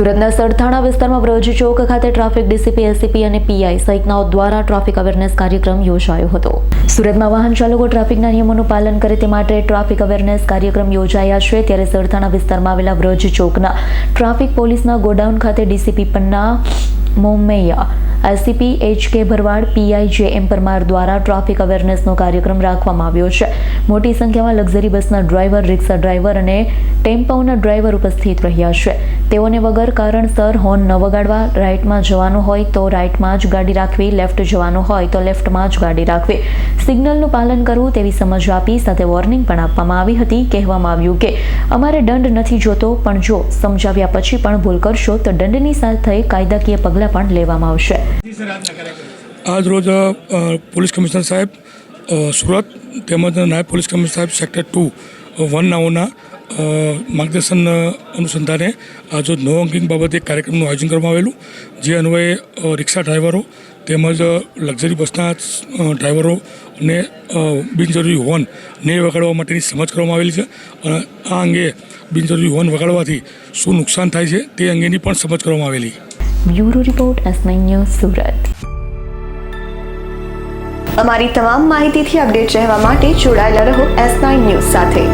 સુરતના સરથાણા વિસ્તારમાં વ્રજ ચોક ખાતે ટ્રાફિક ડીસીપી, એસીપી અને પીઆઈ સહિતનાઓ દ્વારા ટ્રાફિક અવેરનેસ કાર્યક્રમ યોજાયો હતો. સુરતમાં વાહન ચાલકો ટ્રાફિકના નિયમોનું પાલન કરે તે માટે ટ્રાફિક અવેરનેસ કાર્યક્રમ યોજાયા છે. ત્યારે સરથાણા વિસ્તારમાં આવેલા વ્રજ ચોકના ટ્રાફિક પોલીસના ગોડાઉન ખાતે ડીસીપી પન્ના મોમૈયા, એસીપી એચ.કે. ભરવાડ, પીઆઈ જે.એમ. પરમાર દ્વારા ટ્રાફિક અવેરનેસનો કાર્યક્રમ રાખવામાં આવ્યો છે. મોટી સંખ્યામાં લક્ઝરી બસના ડ્રાઈવર, રિક્ષા ડ્રાઈવર અને ટેમ્પોના ડ્રાઈવર ઉપસ્થિત રહ્યા છે. તેઓને વગર કારણસર હોર્ન ન વગાડવા, રાઇટમાં જવાનું હોય તો રાઇટમાં જ ગાડી રાખવી, લેફ્ટ જવાનું હોય તો લેફ્ટમાં જ ગાડી રાખવી, સિગ્નલનું પાલન કરવું તેવી સમજ આપી સાથે વોર્નિંગ પણ આપવામાં આવી હતી. કહેવામાં આવ્યું કે અમારે દંડ નથી જોતો, પણ જો સમજાવ્યા પછી પણ ભૂલ કરશો તો દંડની સાથે કાયદાકીય પગલાં પણ લેવામાં આવશે. આજ રોજ પોલીસ કમિશનર સાહેબ સુરત તેમજ નાયબ પોલીસ કમિશનર સાહેબ સેક્ટર 2 વનનાઓના માર્ગદર્શન અનુસંધાને આજે નો હોંકિંગ બાબતે એક કાર્યક્રમનું આયોજન કરવામાં આવેલું, જે અન્વયે રિક્ષા ડ્રાઈવરો તેમજ લક્ઝરી બસના ડ્રાઈવરોને બિનજરૂરી હોર્ન નહીં વગાડવા માટેની સમજ કરવામાં આવેલી છે. અને આ અંગે બિનજરૂરી હોર્ન વગાડવાથી શું નુકસાન થાય છે તે અંગેની પણ સમજ કરવામાં આવેલી. Bureau report, S9 news, Surat. અમારી તમામ માહિતીથી અપડેટ રહેવા માટે જોડાયેલા રહો S9 ન્યૂઝ સાથે.